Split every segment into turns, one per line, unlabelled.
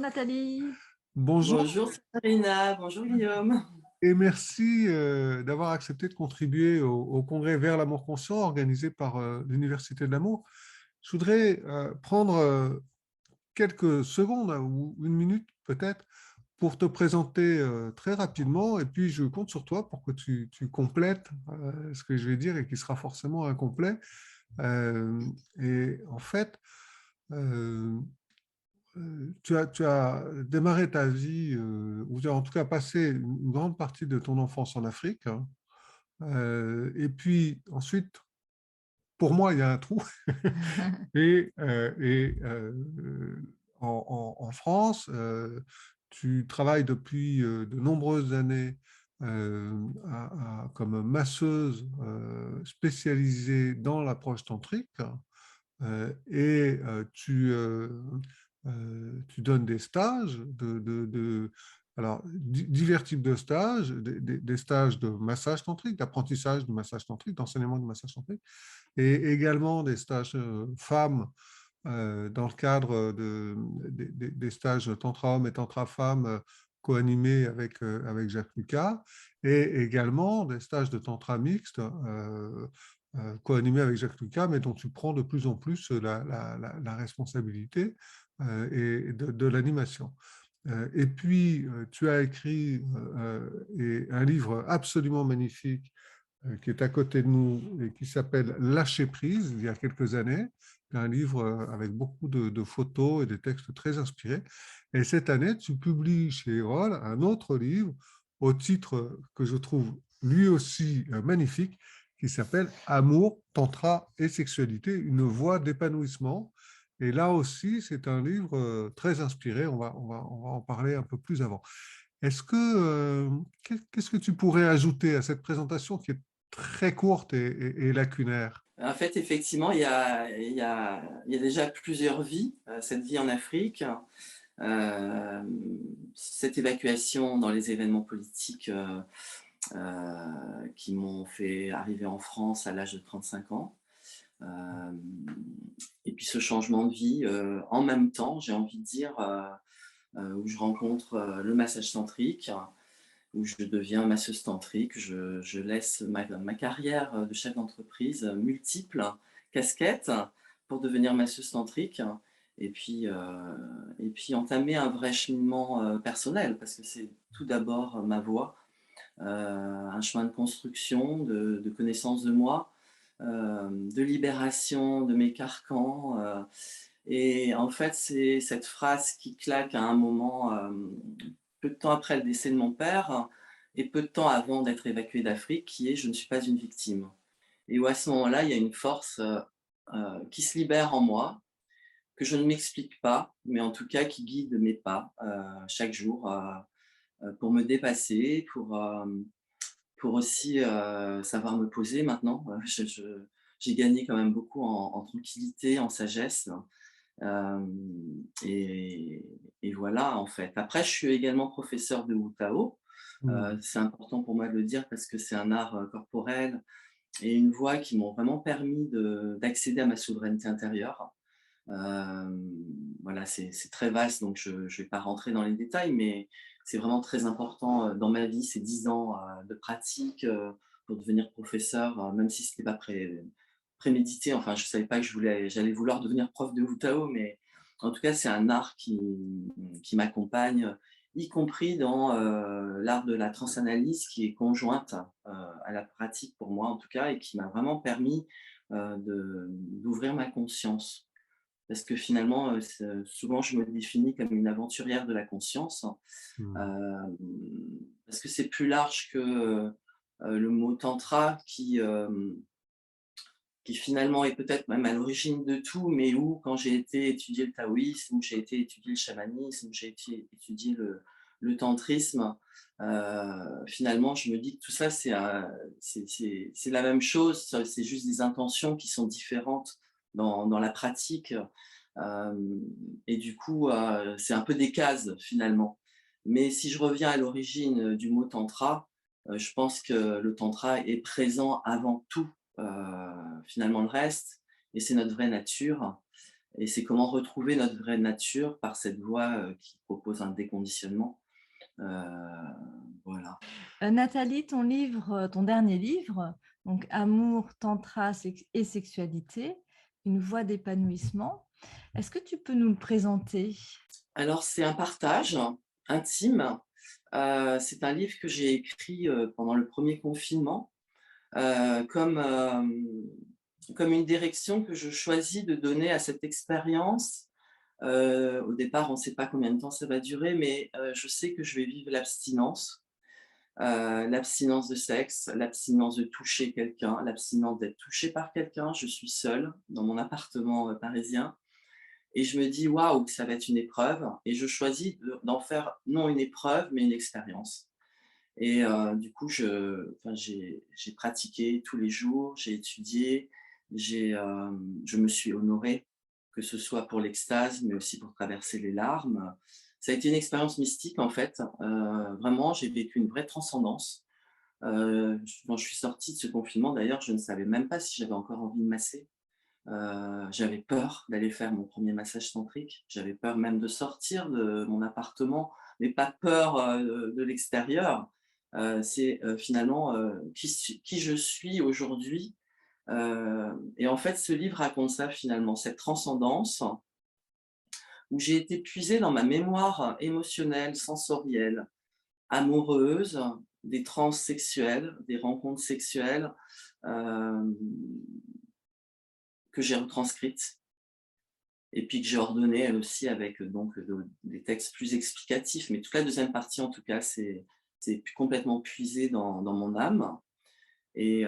Nathalie.
Bonjour
Bonjour Sabrina, bonjour Guillaume.
et merci d'avoir accepté de contribuer au congrès Vers l'amour conscient organisé par l'Université de l'amour. Je voudrais prendre quelques secondes ou une minute peut-être pour te présenter très rapidement et puis je compte sur toi pour que tu complètes ce que je vais dire et qui sera forcément incomplet. Euh, et en fait, euh, tu as démarré ta vie, ou tu as en tout cas passé une grande partie de ton enfance en Afrique, hein. Et puis ensuite, pour moi, il y a un trou. En France, tu travailles depuis de nombreuses années comme masseuse spécialisée dans l'approche tantrique. Tu donnes des stages alors, divers types de stages, des stages de massage tantrique, d'apprentissage de massage tantrique, d'enseignement de massage tantrique, et également des stages femmes dans le cadre des stages Tantra Homme et Tantra Femme co-animés avec Jacques Lucas, et également des stages de Tantra mixte co-animés avec Jacques Lucas, mais dont tu prends de plus en plus la responsabilité et de l'animation. Et puis, tu as écrit un livre absolument magnifique qui est à côté de nous et qui s'appelle Lâcher prise, il y a quelques années, un livre avec beaucoup de photos et de textes très inspirés. Et cette année, tu publies chez Erol un autre livre au titre que je trouve lui aussi magnifique, qui s'appelle Amour, Tantra et Sexualité, une voie d'épanouissement. Et là aussi, c'est un livre très inspiré. On va en parler un peu plus avant. Qu'est-ce que tu pourrais ajouter à cette présentation qui est très courte et lacunaire?
En fait, effectivement, il y a déjà plusieurs vies. Cette vie en Afrique, euh, cette évacuation dans les événements politiques qui m'ont fait arriver en France à l'âge de 35 ans. Euh, et puis ce changement de vie en même temps, j'ai envie de dire, où je rencontre le massage tantrique, où je deviens masseuse tantrique. Je laisse ma carrière de chef d'entreprise multiple casquettes pour devenir masseuse tantrique et puis entamer un vrai cheminement personnel, parce que c'est tout d'abord ma voie, un chemin de construction, de connaissance de moi, de libération de mes carcans. Et en fait, c'est cette phrase qui claque à un moment, peu de temps après le décès de mon père et peu de temps avant d'être évacué d'Afrique, qui est: je ne suis pas une victime. Et où à ce moment-là, il y a une force qui se libère en moi, que je ne m'explique pas, mais en tout cas qui guide mes pas chaque jour pour me dépasser, pour aussi savoir me poser maintenant. J'ai gagné quand même beaucoup en tranquillité, en sagesse. Euh, et, et voilà, en fait. Après, je suis également professeur de Wu Tao.
Hmm.
C'est important pour moi de le dire parce que c'est un art corporel et une voie qui m'ont vraiment permis d'accéder à ma souveraineté intérieure. Euh, voilà, c'est très vaste, donc je ne vais pas rentrer dans les détails, mais c'est vraiment très important dans ma vie, ces 10 ans de pratique pour devenir professeur, même si ce n'était pas prémédité. Enfin, je ne savais pas que j'allais vouloir devenir prof de Wu Tao, mais en tout cas, c'est un art qui m'accompagne, y compris dans l'art de la transanalyse, qui est conjointe à la pratique pour moi, en tout cas, et qui m'a vraiment permis d'ouvrir ma conscience. Parce que finalement, souvent, je me définis comme une aventurière de la conscience,
Hmm.
euh, parce que c'est plus large que le mot tantra qui finalement est peut-être même à l'origine de tout, mais où, quand j'ai été étudier le taoïsme, où j'ai été étudier le chamanisme, où j'ai été étudier le tantrisme, finalement, je me dis que tout ça, c'est la même chose, c'est juste des intentions qui sont différentes dans la pratique. Et du coup, c'est un peu des cases, finalement. Mais si je reviens à l'origine du mot tantra, je pense que le tantra est présent avant tout finalement le reste, et c'est notre vraie nature. Et c'est comment retrouver notre vraie nature par cette voie qui propose un déconditionnement. Euh, voilà.
Nathalie, ton livre, ton dernier livre, donc Amour, tantra et sexualité, une voie d'épanouissement. Est-ce que tu peux nous le présenter?
Alors, c'est un partage intime. C'est un livre que j'ai écrit pendant le premier confinement, comme une direction que je choisis de donner à cette expérience. Au départ, on ne sait pas combien de temps ça va durer, mais je sais que je vais vivre l'abstinence de sexe, l'abstinence de toucher quelqu'un, l'abstinence d'être touché par quelqu'un. Je suis seule dans mon appartement parisien et je me dis waouh, ça va être une épreuve. Et je choisis d'en faire non une épreuve, mais une expérience. Et du coup, j'ai pratiqué tous les jours, j'ai étudié, je me suis honorée, que ce soit pour l'extase, mais aussi pour traverser les larmes. Ça a été une expérience mystique, en fait. Vraiment, j'ai vécu une vraie transcendance. Quand je suis sortie de ce confinement, d'ailleurs, je ne savais même pas si j'avais encore envie de masser. J'avais peur d'aller faire mon premier massage tantrique. J'avais peur même de sortir de mon appartement, mais pas peur de l'extérieur. C'est finalement qui je suis aujourd'hui. Et en fait, ce livre raconte ça finalement, cette transcendance où j'ai été puisée dans ma mémoire émotionnelle, sensorielle, amoureuse, des trans sexuelles, des rencontres sexuelles euh, que j'ai retranscrites et puis que j'ai ordonnées aussi avec des textes plus explicatifs. Mais toute la deuxième partie, en tout cas, c'est complètement puisé dans mon âme. Et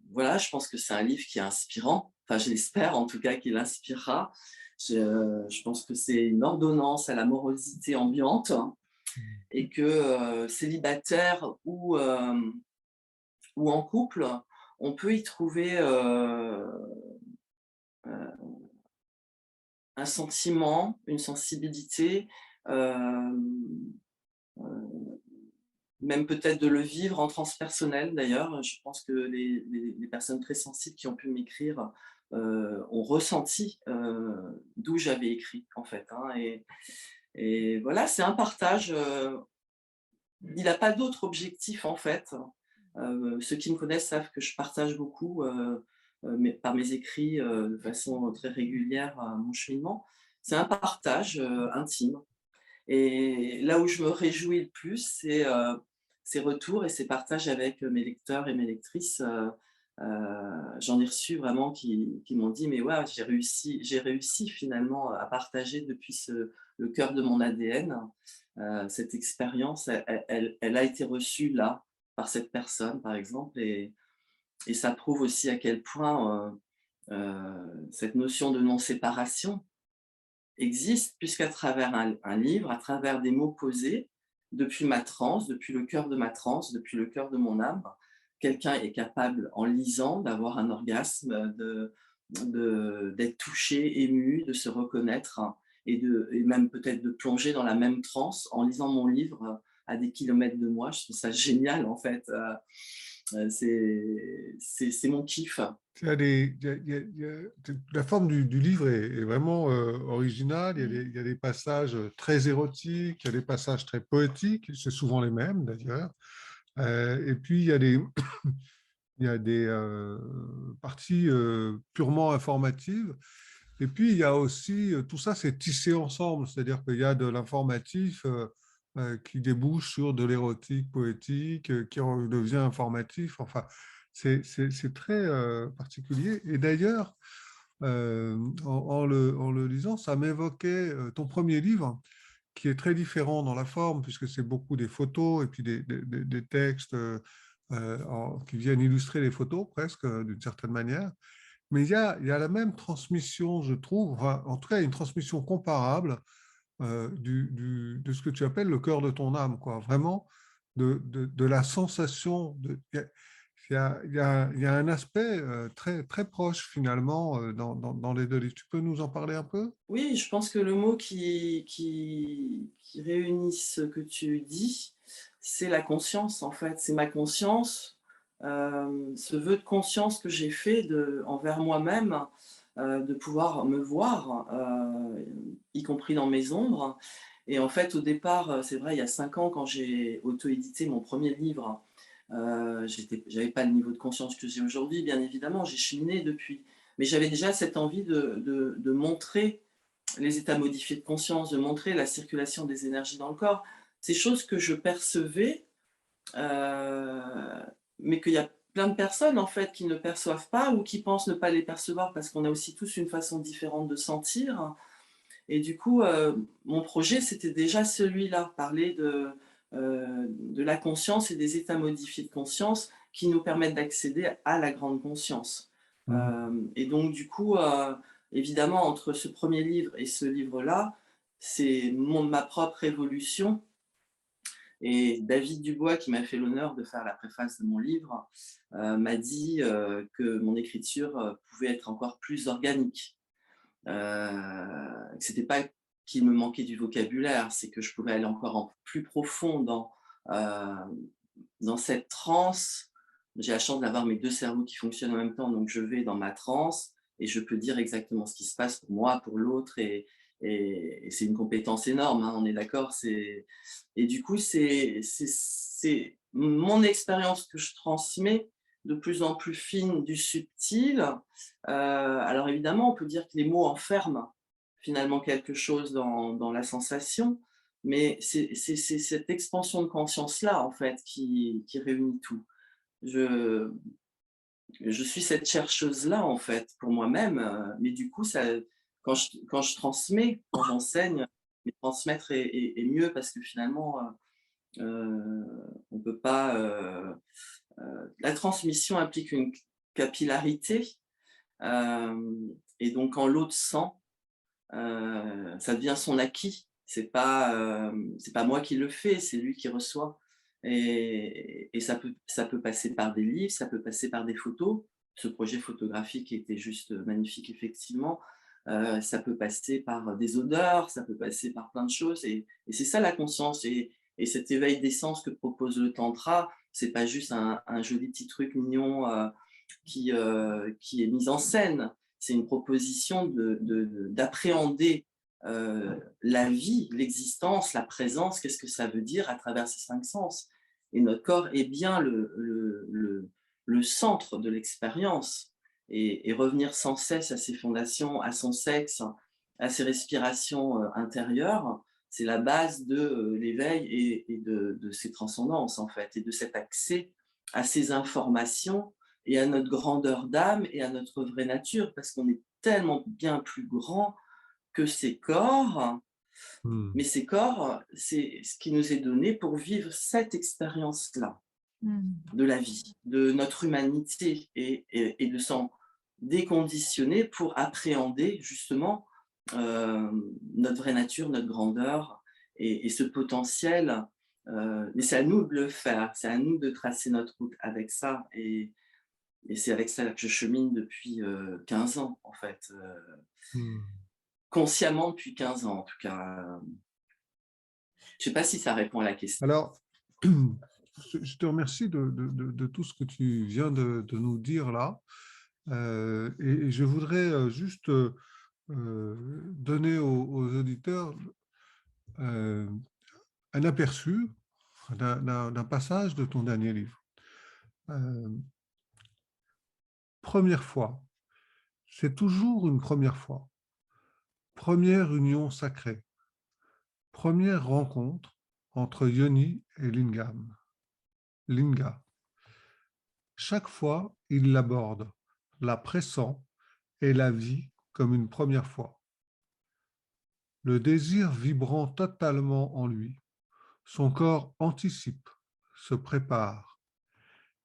voilà, je pense que c'est un livre qui est inspirant. Enfin, je l'espère en tout cas qu'il inspirera. Je pense que c'est une ordonnance à la morosité ambiante et que célibataire ou en couple, on peut y trouver euh, un sentiment, une sensibilité, euh, euh, même peut-être de le vivre en transpersonnel d'ailleurs. Je pense que les personnes très sensibles qui ont pu m'écrire ont ressenti d'où j'avais écrit en fait. Hein, et voilà, c'est un partage. Il n'a pas d'autre objectif en fait. Ceux qui me connaissent savent que je partage beaucoup par mes écrits de façon très régulière mon cheminement. C'est un partage intime. Et là où je me réjouis le plus, c'est ces retours et ces partages avec mes lecteurs et mes lectrices. J'en ai reçu vraiment qui m'ont dit mais ouais, j'ai réussi finalement à partager depuis le cœur de mon ADN. Cette expérience, elle a été reçue là par cette personne par exemple et ça prouve aussi à quel point cette notion de non-séparation existe, puisqu'à travers un livre, à travers des mots posés, depuis ma transe, depuis le cœur de ma transe, depuis le cœur de mon âme, quelqu'un est capable, en lisant, d'avoir un orgasme, d'être touché, ému, de se reconnaître et même peut-être de plonger dans la même transe en lisant mon livre à des kilomètres de moi. Je trouve ça génial, en fait. C'est mon kiff.
La forme du livre est vraiment originale. Il y a des passages très érotiques, il y a des passages très poétiques, c'est souvent les mêmes d'ailleurs. Et puis il y a des parties purement informatives. Et puis il y a aussi, tout ça c'est tissé ensemble, c'est-à-dire qu'il y a de l'informatif qui débouche sur de l'érotique poétique, qui devient informatif. Enfin, c'est très particulier. Et d'ailleurs, en le lisant, ça m'évoquait ton premier livre, qui est très différent dans la forme, puisque c'est beaucoup des photos et puis des textes qui viennent illustrer les photos, presque, d'une certaine manière. Mais il y a la même transmission, je trouve, enfin, en tout cas, une transmission comparable de ce que tu appelles le cœur de ton âme, quoi. Vraiment, de la sensation. Il y a un aspect très, très proche, finalement, dans les deux livres. Tu peux nous en parler un peu?
Oui, je pense que le mot qui réunit ce que tu dis, c'est la conscience, en fait. C'est ma conscience, ce vœu de conscience que j'ai fait envers moi-même, de pouvoir me voir, y compris dans mes ombres. Et en fait, au départ, c'est vrai, il y a 5 ans, quand j'ai auto-édité mon premier livre, j'avais pas le niveau de conscience que j'ai aujourd'hui, bien évidemment, j'ai cheminé depuis. Mais j'avais déjà cette envie de montrer les états modifiés de conscience, de montrer la circulation des énergies dans le corps. Ces choses que je percevais, Heu, mais qu'il y a plein de personnes, en fait, qui ne perçoivent pas ou qui pensent ne pas les percevoir parce qu'on a aussi tous une façon différente de sentir. Et du coup, mon projet, c'était déjà celui-là, parler de la conscience et des états modifiés de conscience qui nous permettent d'accéder à la grande conscience.
Mhm.
Et donc du coup, évidemment, entre ce premier livre et ce livre-là, c'est ma propre évolution. Et David Dubois, qui m'a fait l'honneur de faire la préface de mon livre, m'a dit que mon écriture pouvait être encore plus organique. Que c'était pas qu'il me manquait du vocabulaire, c'est que je pouvais aller encore en plus profond euh, dans cette transe. J'ai la chance d'avoir mes deux cerveaux qui fonctionnent en même temps, donc je vais dans ma transe et je peux dire exactement ce qui se passe pour moi, pour l'autre, et c'est une compétence énorme, hein, on est d'accord. Et du coup, c'est mon expérience que je transmets, de plus en plus fine, du subtil. Alors évidemment, on peut dire que les mots enferment finalement quelque chose dans la sensation, mais c'est cette expansion de conscience-là, en fait, qui réunit tout. Je je suis cette chercheuse-là, en fait, pour moi-même, mais du coup, ça quand je transmets, quand j'enseigne, mais transmettre est mieux parce que finalement, on peut pas, la transmission implique une capillarité, et donc quand l'autre sent, ça devient son acquis. C'est pas moi qui le fais, c'est lui qui reçoit. Et ça peut passer par des livres, ça peut passer par des photos. Ce projet photographique était juste magnifique, effectivement. Ça peut passer par des odeurs, ça peut passer par plein de choses. Et c'est ça la conscience. Et cet éveil des sens que propose le Tantra, c'est pas juste un joli petit truc mignon qui est mis en scène. C'est une proposition d'appréhender la vie, l'existence, la présence, qu'est-ce que ça veut dire à travers ces 5 sens. Et notre corps est bien le centre de l'expérience. Et revenir sans cesse à ses fondations, à son sexe, à ses respirations intérieures, c'est la base de l'éveil et de ses transcendances, en fait, et de cet accès à ces informations et à notre grandeur d'âme et à notre vraie nature, parce qu'on est tellement bien plus grand que ces corps, mais
Mhm.
ces corps, c'est ce qui nous est donné pour vivre cette expérience-là
Mm.
de la vie, de notre humanité, et de s'en déconditionner pour appréhender justement notre vraie nature, notre grandeur et ce potentiel. Mais c'est à nous de le faire, c'est à nous de tracer notre route avec ça. Et c'est avec ça que je chemine depuis 15 ans, en fait.
Mhm.
Consciemment depuis 15 ans, en tout cas. Je ne sais pas si ça répond à la question.
Alors, je te remercie de tout ce que tu viens de nous dire là. Et je voudrais juste donner aux auditeurs euh, un aperçu d'un passage de ton dernier livre. Euh, Première fois, c'est toujours une première fois. Première union sacrée. Première rencontre entre Yoni et Lingam. Linga. Chaque fois, il l'aborde, la pressant et la vit comme une première fois. Le désir vibrant totalement en lui, son corps anticipe, se prépare.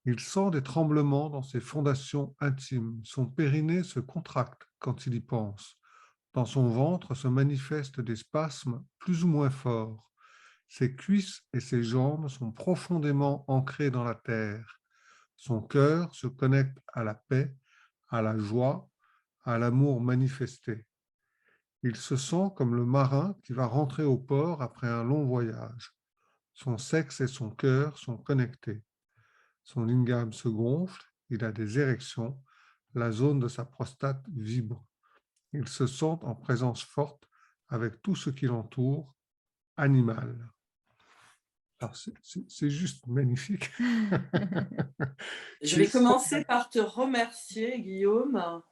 Il sent des tremblements dans ses fondations intimes. Son périnée se contracte quand il y pense. Dans son ventre se manifestent des spasmes plus ou moins forts. Ses cuisses et ses jambes sont profondément ancrées dans la terre. Son cœur se connecte à la paix, à la joie, à l'amour manifesté. Il se sent comme le marin qui va rentrer au port après un long voyage. Son sexe et son cœur sont connectés. Son lingam se gonfle, il a des érections, la zone de sa prostate vibre. ils se sentent en présence forte avec tout ce qui l'entoure, animal. Alors, c'est juste magnifique.
Je
C'est
vais
ça.
commencer par te remercier, Guillaume,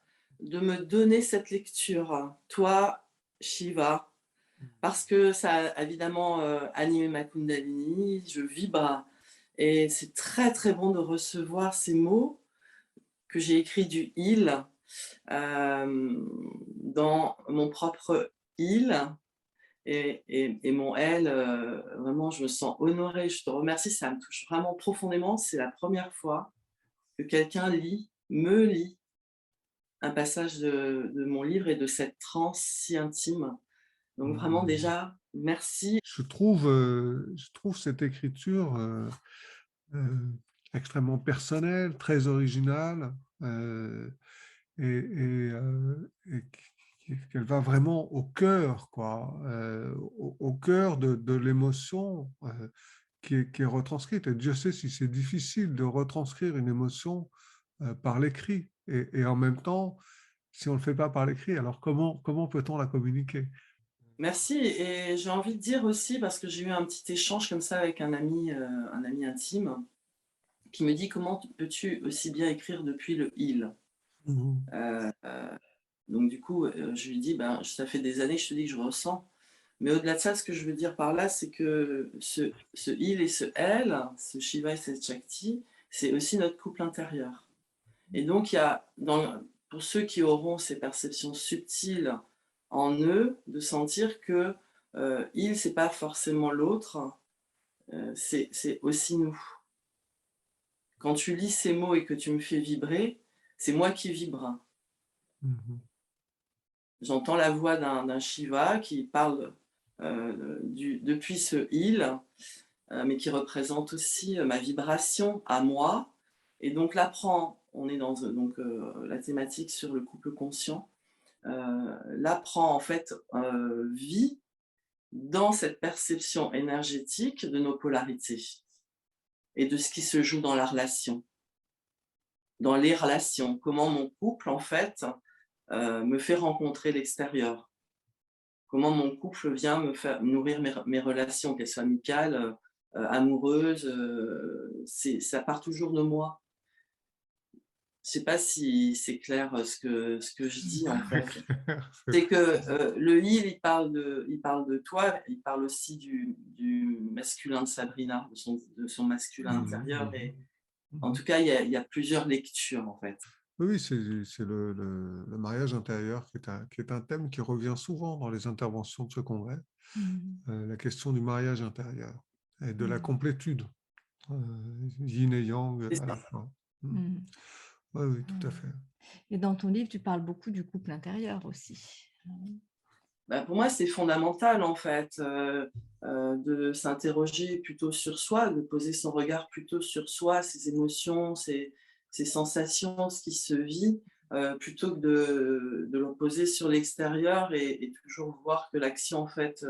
de me donner cette lecture. Toi, Shiva, parce que ça a évidemment animé ma Kundalini, je vibre et c'est très très bon de recevoir ces mots que j'ai écrits du il dans mon propre il et mon elle. Vraiment, je me sens honorée, je te remercie, ça me touche vraiment profondément. C'est la première fois que quelqu'un me lit un passage de mon livre et de cette transe si intime. Donc vraiment déjà, merci.
Je trouve cette écriture euh, extrêmement personnelle, très originale, et qu'elle va vraiment au cœur, quoi, au cœur de l'émotion qui est retranscrite. Et Dieu sait si c'est difficile de retranscrire une émotion par l'écrit. Et en même temps, si on ne le fait pas par l'écrit, alors comment peut-on la communiquer?
Merci et j'ai envie de dire aussi, parce que j'ai eu un petit échange comme ça avec un ami intime, qui me dit: «Comment peux-tu aussi bien écrire depuis le il?»
Mhm.
heu, donc du coup, je lui dis: «Ben, ça fait des années que je te dis que je ressens». Mais au-delà de ça, ce que je veux dire par là, c'est que ce il et ce elle, ce Shiva et cette Shakti, c'est aussi notre couple intérieur. Et donc il y a pour ceux qui auront ces perceptions subtiles en eux, de sentir que, il, c'est pas forcément l'autre, c'est aussi nous. Quand tu lis ces mots et que tu me fais vibrer, c'est moi qui vibre.
Mhm.
J'entends la voix d'un Shiva qui parle, depuis ce il, mais qui représente aussi, ma vibration à moi. Et donc là on est dans, la thématique sur le couple conscient. Là prend en fait vie dans cette perception énergétique de nos polarités et de ce qui se joue dans la relation, dans les relations. Comment mon couple, en fait, me fait rencontrer l'extérieur. Comment mon couple vient me faire nourrir mes relations, qu'elles soient amicales, amoureuses. Ça part toujours de moi. Je sais pas si c'est clair ce que je dis, en
C'est
fait.
clair,
C'est
c'est
que
très clair.
le il parle de toi, il parle aussi du masculin de Sabrina, de son masculin
Mhm,
intérieur.
mhm,
Et en
mhm.
tout cas, il y a plusieurs lectures, en fait.
Oui, oui, c'est le mariage intérieur qui est un thème qui revient souvent dans les interventions de ce congrès,
Mhm.
la question du mariage intérieur et de la
Mhm.
complétude, yin et yang
C'est
à la
ça.
fois. Mm.
Mhm.
Oui, oui, tout à
Mhm.
fait.
Et dans ton livre, tu parles beaucoup du couple intérieur aussi.
Bah, pour moi, c'est fondamental, en fait, de s'interroger plutôt sur soi, de poser son regard plutôt sur soi, ses émotions, ses sensations, ce qui se vit, plutôt que de le poser sur l'extérieur et toujours voir que l'action, en fait,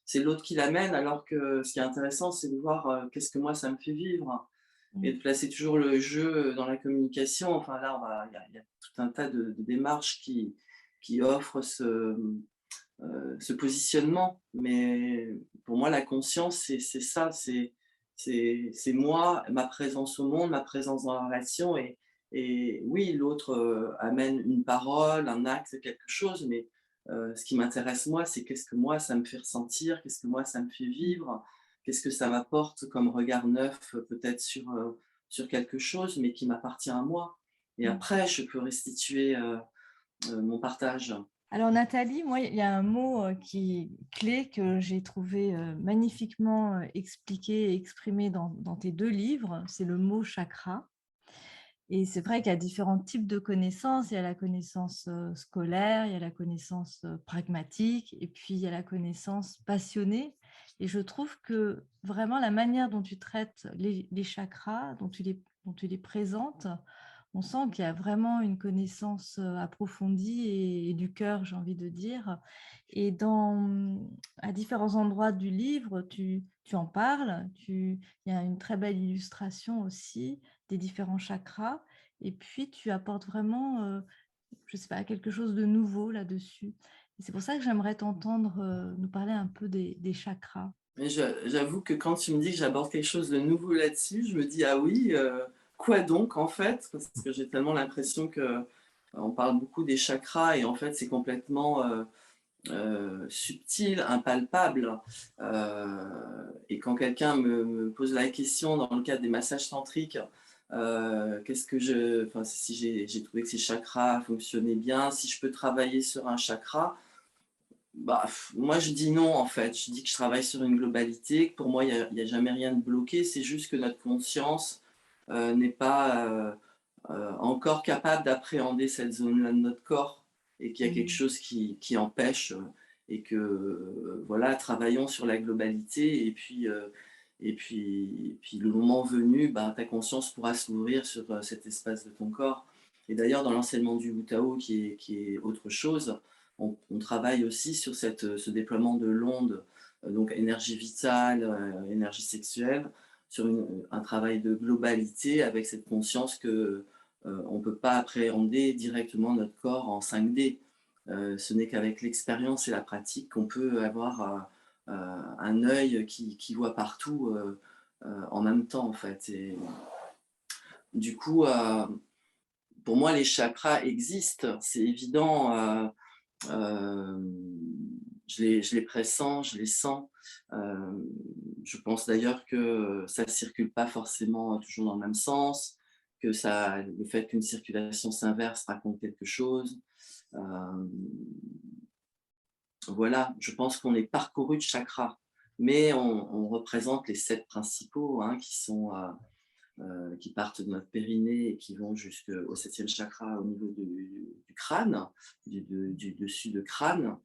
c'est l'autre qui l'amène, alors que ce qui est intéressant, c'est de voir, qu'est-ce que moi ça me fait vivre et
Mhm.
de placer toujours le jeu dans la communication. Enfin là, il y a tout un tas de démarches qui offrent ce positionnement. Mais pour moi, la conscience, c'est ça, c'est moi, ma présence au monde, ma présence dans la relation. Et oui, l'autre amène une parole, un acte, quelque chose, mais ce qui m'intéresse moi, c'est qu'est-ce que moi, ça me fait ressentir, qu'est-ce que moi, ça me fait vivre, qu'est-ce que ça m'apporte comme regard neuf, peut-être sur quelque chose, mais qui m'appartient à moi. Et
Mhm.
après, je peux restituer mon partage.
Alors Nathalie, moi, il y a un mot qui est clé que j'ai trouvé magnifiquement expliqué et exprimé dans tes deux livres, c'est le mot chakra. Et c'est vrai qu'il y a différents types de connaissances. Il y a la connaissance scolaire, il y a la connaissance pragmatique, et puis il y a la connaissance passionnée. Et je trouve que vraiment la manière dont tu traites les chakras, dont tu les présentes, on sent qu'il y a vraiment une connaissance approfondie et du cœur, j'ai envie de dire. Et à différents endroits du livre, tu en parles. Il y a une très belle illustration aussi des différents chakras. Et puis, tu apportes vraiment je sais pas, quelque chose de nouveau là-dessus. Et c'est pour ça que j'aimerais t'entendre nous parler un peu des chakras.
Mais j'avoue que quand tu me dis que j'aborde quelque chose de nouveau là-dessus, je me dis: «Ah oui, quoi donc en fait?» parce que j'ai tellement l'impression que on parle beaucoup des chakras et en fait c'est complètement, subtil, impalpable, et quand quelqu'un me pose la question dans le cadre des massages tantriques, qu'est-ce que je enfin si j'ai trouvé que ces chakras fonctionnaient bien, si je peux travailler sur un chakra, bah, moi je dis non en fait. Je dis que je travaille sur une globalité, que pour moi il y a jamais rien de bloqué, c'est juste que notre conscience, n'est pas, encore capable d'appréhender cette zone-là de notre corps et qu'il y a quelque
Mm.
chose qui empêche, et que, voilà, travaillons sur la globalité et puis le moment venu, bah, ta conscience pourra s'ouvrir sur, cet espace de ton corps et d'ailleurs dans l'enseignement du Wu Tao qui est autre chose, on travaille aussi sur ce déploiement de l'onde, donc énergie vitale, énergie sexuelle, sur un travail de globalité avec cette conscience que, on ne peut pas appréhender directement notre corps en 5D. Ce n'est qu'avec l'expérience et la pratique qu'on peut avoir, un œil qui voit partout, en même temps, en fait et du coup, pour moi, les chakras existent, c'est évident, je les pressens, je les sens. Hem, je pense d'ailleurs que ça ne circule pas forcément toujours dans le même sens, que le fait qu'une circulation s'inverse raconte quelque chose. Hem, voilà, je pense qu'on est parcouru de chakras, mais on représente les 7 principaux, hein, qui partent de notre périnée et qui vont jusqu'au 7e chakra au niveau du crâne, du dessus de crâne.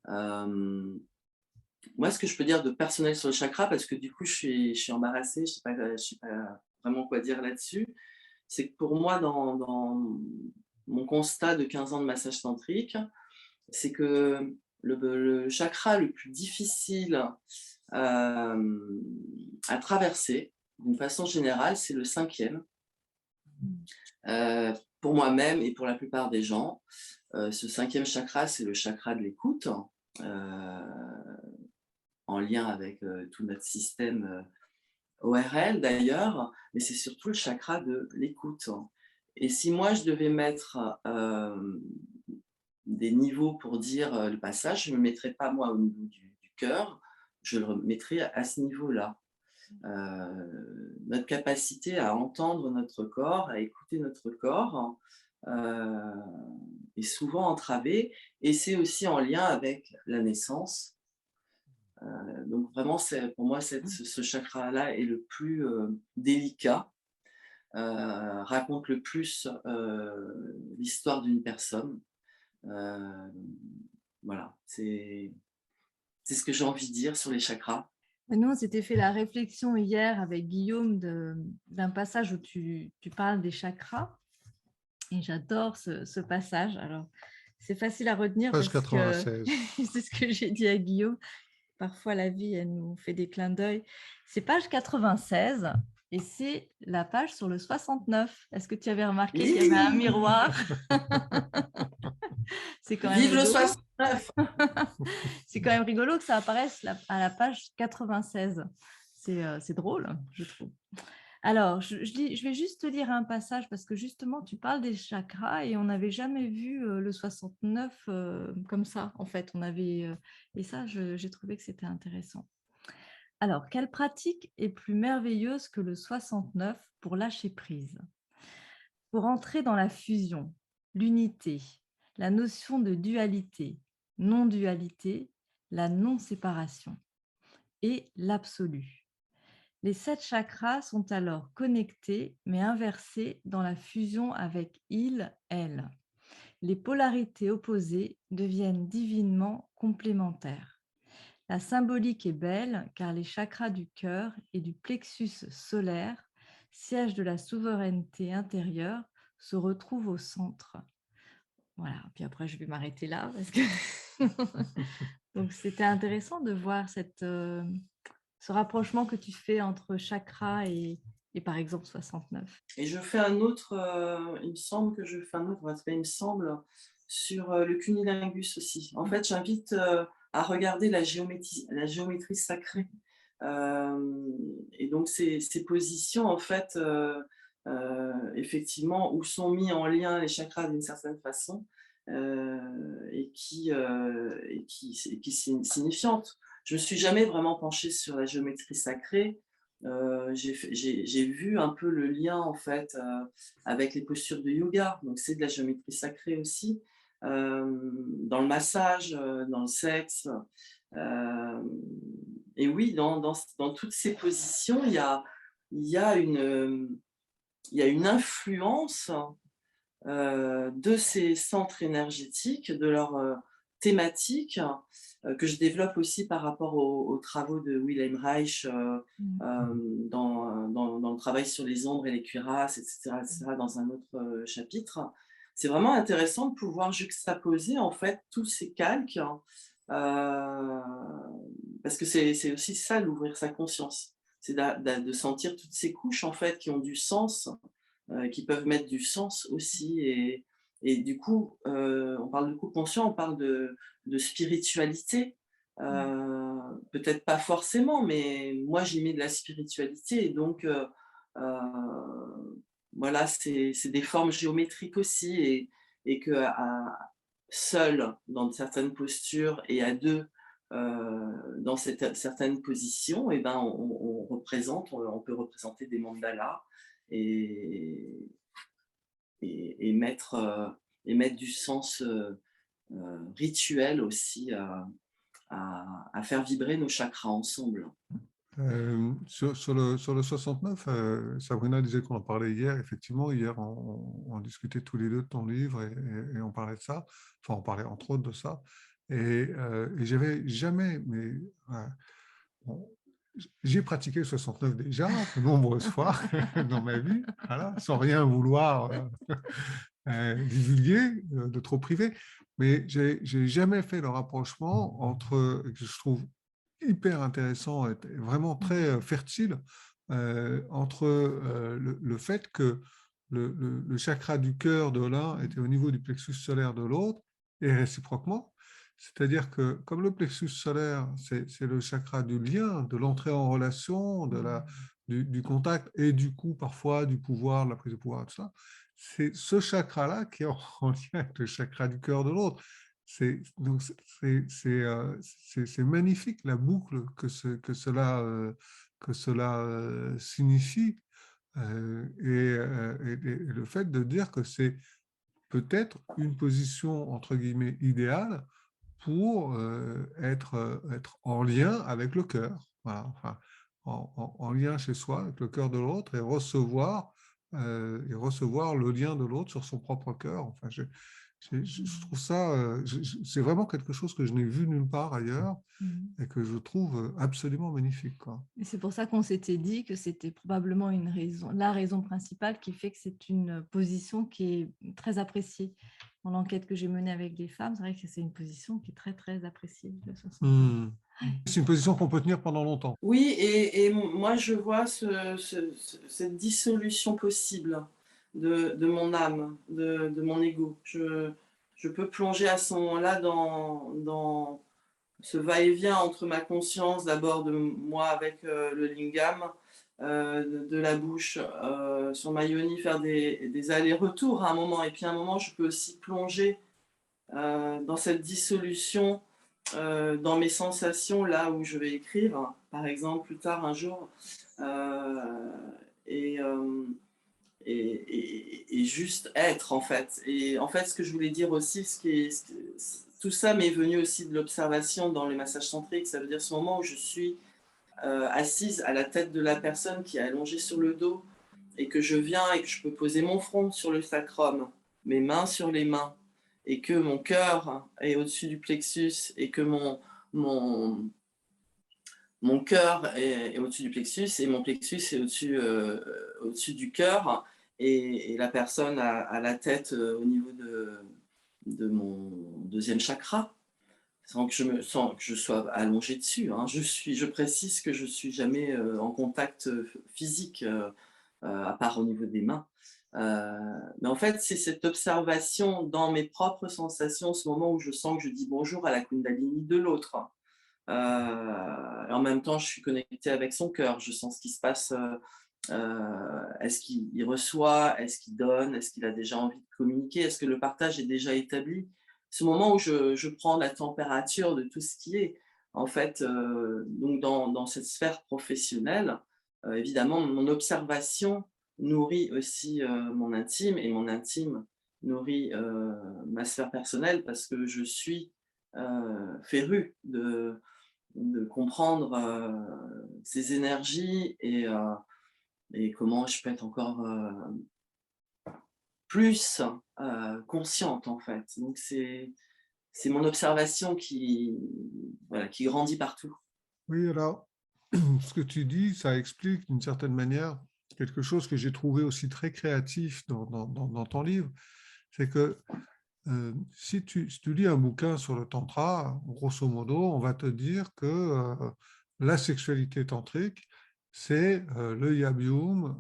Hem, Moi, ce que je peux dire de personnel sur le chakra, parce que du coup, je suis embarrassée, je sais pas vraiment quoi dire là-dessus. C'est que pour moi, dans mon constat de 15 ans de massage tantrique, c'est que le chakra le plus difficile, hem, à traverser, d'une façon générale, c'est le 5e, pour moi-même et pour la plupart des gens. Ce 5e chakra, c'est le chakra de l'écoute, en lien avec, tout notre système, ORL d'ailleurs, mais c'est surtout le chakra de l'écoute et si moi je devais mettre, des niveaux pour dire, le passage, je ne me mettrais pas moi au niveau du cœur, je le mettrais à ce niveau-là. Notre capacité à entendre notre corps, à écouter notre corps, heu, est souvent entravée et c'est aussi en lien avec la naissance. Donc vraiment, pour moi, ce chakra-là est le plus, délicat, raconte le plus, l'histoire d'une personne. Heu, voilà, c'est ce que j'ai envie de dire sur les chakras.
Nous, on s'était fait la réflexion hier avec Guillaume d'un passage où tu parles des chakras. Et j'adore ce passage. Alors, c'est facile à retenir
Page
parce que
96.
c'est ce que j'ai dit à Guillaume. Parfois, la vie, elle nous fait des clins d'œil. C'est page 96 et c'est la page sur le 69. Est-ce que tu avais remarqué qu'il y avait un
Oui!
miroir? C'est quand même
Vive le
rigolo.
69!
C'est quand même rigolo que ça apparaisse à la page 96. C'est drôle, je trouve. Alors, je vais juste te lire un passage parce que justement, tu parles des chakras et on n'avait jamais vu le 69 comme ça, en fait. Et ça, j'ai trouvé que c'était intéressant. Alors, quelle pratique est plus merveilleuse que le 69 pour lâcher prise? Pour entrer dans la fusion, l'unité, la notion de dualité, non-dualité, la non-séparation et l'absolu. Les 7 chakras sont alors connectés mais inversés dans la fusion avec il, elle. Les polarités opposées deviennent divinement complémentaires. La symbolique est belle car les chakras du cœur et du plexus solaire, siège de la souveraineté intérieure, se retrouvent au centre. Voilà, puis après je vais m'arrêter là parce que donc c'était intéressant de voir ce rapprochement que tu fais entre chakra et et par exemple 69.
Et je fais un autre, il me semble que je fais un autre, enfin, c'est pas il me semble, sur, le cunnilingus aussi. En fait, j'invite, à regarder la géométrie sacrée. Et donc ces positions en fait, effectivement, où sont mis en lien les chakras d'une certaine façon, et qui signifiantes. Je me suis jamais vraiment penchée sur la géométrie sacrée. J'ai vu un peu le lien en fait, avec les postures de yoga, donc c'est de la géométrie sacrée aussi, dans le massage, dans le sexe, et oui, dans toutes ces positions, il y a il y a une influence, de ces centres énergétiques, de leur, thématique, que je développe aussi par rapport aux travaux de Wilhelm Reich, dans le travail sur les ombres et les cuirasses, et cetera, dans un autre, chapitre. C'est vraiment intéressant de pouvoir juxtaposer, en fait, tous ces calques, parce que c'est aussi ça, l'ouvrir sa conscience. C'est de sentir toutes ces couches, en fait, qui ont du sens, qui peuvent mettre du sens aussi. Et du coup, on parle de coup conscient, on parle de spiritualité. Peut-être pas forcément, mais moi j'y mets de la spiritualité. Et donc, voilà, c'est des formes géométriques aussi. Et que seul dans certaines postures et à deux dans certaines positions, et ben on peut représenter des mandalas et, et mettre du sens rituel aussi à faire vibrer nos chakras ensemble.
Sur le 69, Sabrina disait qu'on en parlait hier. Effectivement, hier, on discutait tous les deux de ton livre et on parlait de ça. Enfin, on parlait entre autres de ça. Et j'avais jamais, mais bon, j'ai pratiqué le 69 déjà, de nombreuses fois dans ma vie, voilà, sans rien vouloir divulguer, de trop privé. Mais j'ai jamais fait le rapprochement entre, que je trouve hyper intéressant et vraiment très fertile, entre le fait que le chakra du cœur de l'un était au niveau du plexus solaire de l'autre, et réciproquement. C'est-à-dire que comme le plexus solaire, c'est le chakra du lien, de l'entrée en relation, du contact, et du coup parfois du pouvoir, de la prise de pouvoir, tout ça, c'est ce chakra-là qui est en lien avec le chakra du cœur de l'autre. Donc c'est magnifique la boucle que cela signifie, et le fait de dire que c'est peut-être une position entre guillemets idéale pour être en lien avec le cœur, voilà, enfin, en lien chez soi avec le cœur de l'autre, et recevoir le lien de l'autre sur son propre cœur. Enfin, je trouve ça, c'est vraiment quelque chose que je n'ai vu nulle part ailleurs et que je trouve absolument magnifique, quoi.
Et c'est pour ça qu'on s'était dit que c'était probablement la raison principale qui fait que c'est une position qui est très appréciée. Dans l'enquête que j'ai menée avec des femmes, c'est vrai que c'est une position qui est très, très appréciée.
C'est une position qu'on peut tenir pendant longtemps.
Oui, et moi je vois cette dissolution possible de mon âme, de mon ego. Je peux plonger à ce moment-là dans ce va-et-vient entre ma conscience, d'abord de moi avec le lingam, de la bouche sur ma yoni, faire des allers-retours à un moment. Et puis à un moment, je peux aussi plonger dans cette dissolution, dans mes sensations, là où je vais écrire, par exemple, plus tard, un jour, et, et juste être, en fait. Et en fait, ce que je voulais dire aussi, tout ça m'est venu aussi de l'observation dans les massages tantriques. Ça veut dire ce moment où je suis assise à la tête de la personne qui est allongée sur le dos, et que je viens et que je peux poser mon front sur le sacrum, mes mains sur les mains, et que mon cœur est au-dessus du plexus, et que mon, mon cœur est au-dessus du plexus, et mon plexus est au-dessus du cœur, et la personne a la tête au niveau de mon deuxième chakra, sans que je sois allongée dessus, hein. Je précise que je suis jamais en contact physique à part au niveau des mains. Mais en fait, c'est cette observation dans mes propres sensations, ce moment où je sens que je dis bonjour à la Kundalini de l'autre. Et en même temps, je suis connectée avec son cœur, je sens ce qui se passe. Est-ce qu'il reçoit? Est-ce qu'il donne? Est-ce qu'il a déjà envie de communiquer? Est-ce que le partage est déjà établi? Ce moment où je prends la température de tout ce qui est. En fait, donc dans cette sphère professionnelle, évidemment, mon observation nourrit aussi mon intime et mon intime nourrit ma sphère personnelle parce que je suis férue de comprendre ces énergies et comment je peux être encore plus consciente en fait. Donc c'est mon observation voilà, qui grandit partout.
Oui, alors, ce que tu dis, ça explique d'une certaine manière quelque chose que j'ai trouvé aussi très créatif dans ton livre, c'est que si tu lis un bouquin sur le tantra, grosso modo, on va te dire que la sexualité tantrique, c'est le yab-yum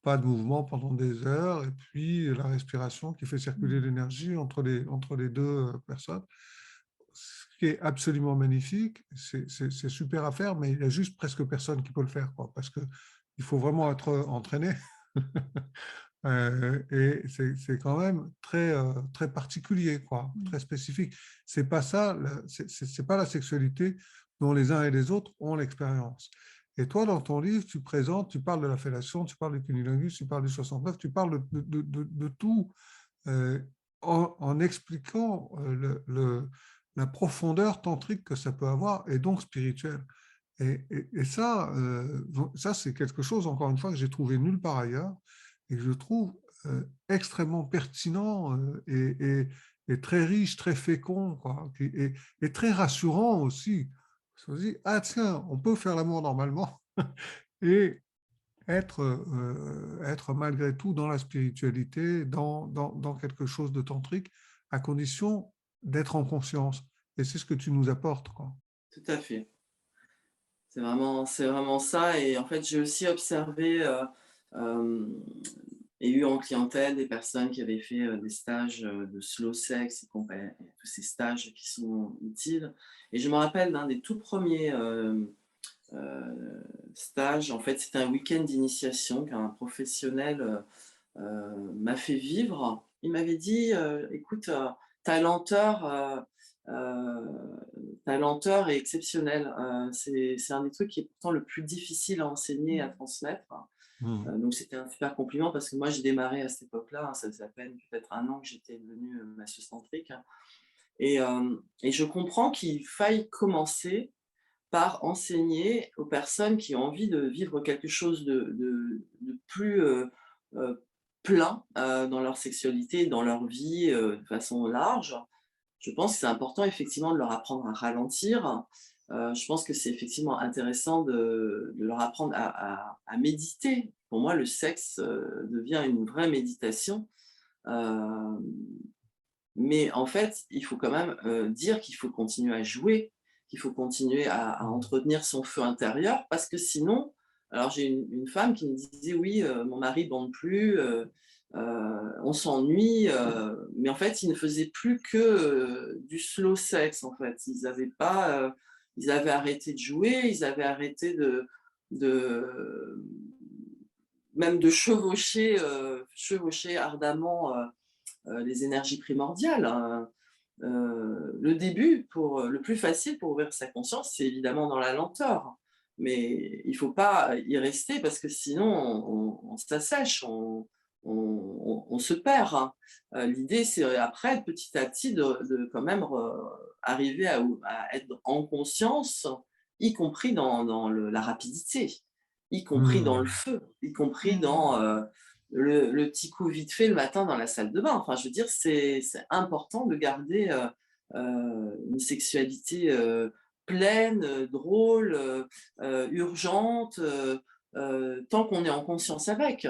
pas de mouvement pendant des heures, et puis la respiration qui fait circuler l'énergie entre les deux personnes. Ce qui est absolument magnifique, c'est super à faire, mais il y a juste presque personne qui peut le faire, quoi, parce qu'il faut vraiment être entraîné. Et c'est quand même très particulier, quoi, très spécifique. C'est pas ça, c'est pas la sexualité dont les uns et les autres ont l'expérience. Et toi, dans ton livre, tu présentes, tu parles de la fellation, tu parles du cunnilingus, tu parles du 69, tu parles de tout euh, en expliquant la profondeur tantrique que ça peut avoir et donc spirituelle. Et ça, ça c'est quelque chose, encore une fois, que j'ai trouvé nulle part ailleurs et que je trouve extrêmement pertinent et très riche, très fécond, quoi, et très rassurant aussi. Parce qu'on se dit, ah tiens, on peut faire l'amour normalement et être malgré tout dans la spiritualité, dans quelque chose de tantrique, à condition d'être en conscience. Et c'est ce que tu nous apportes, quoi.
Tout à fait. C'est vraiment ça. Et en fait, j'ai aussi observé et eu en clientèle des personnes qui avaient fait des stages de slow sex et tous ces stages qui sont utiles. Et je me rappelle d'un des tout premiers stages. En fait, c'était un week-end d'initiation qu'un professionnel m'a fait vivre. Il m'avait dit écoute, ta lenteur. Euh, Ta lenteur est exceptionnelle. C'est un des trucs qui est pourtant le plus difficile à enseigner, à transmettre.
Mmh.
Donc c'était un super compliment parce que moi j'ai démarré à cette époque-là, ça faisait à peine peut-être 1 an que j'étais devenue masseuse tantrique. Et je comprends qu'il faille commencer par enseigner aux personnes qui ont envie de vivre quelque chose de plus plein dans leur sexualité, dans leur vie de façon large. Je pense que c'est important effectivement de leur apprendre à ralentir. Je pense que c'est effectivement intéressant de leur apprendre à méditer. Pour moi, le sexe devient une vraie méditation. Heu, mais en fait, il faut quand même dire qu'il faut continuer à jouer, qu'il faut continuer à entretenir son feu intérieur parce que sinon, alors j'ai une femme qui me disait: «Oui, mon mari bande plus, on s'ennuie», mais en fait, ils ne faisaient plus que du slow sex, en fait. Ils avaient pas, ils avaient arrêté de jouer, ils avaient arrêté de même de chevaucher ardemment, les énergies primordiales, hein. Le début, le plus facile pour ouvrir sa conscience, c'est évidemment dans la lenteur. Mais il ne faut pas y rester parce que sinon on s'assèche, on se perd, hein. L'idée, c'est après, petit à petit, de quand même arriver à être en conscience, y compris dans la rapidité, y compris dans le
Mmh.
feu, y compris dans le petit coup vite fait le matin dans la salle de bain. Enfin, je veux dire, c'est important de garder une sexualité pleine, drôle, urgente, tant qu'on est en conscience avec.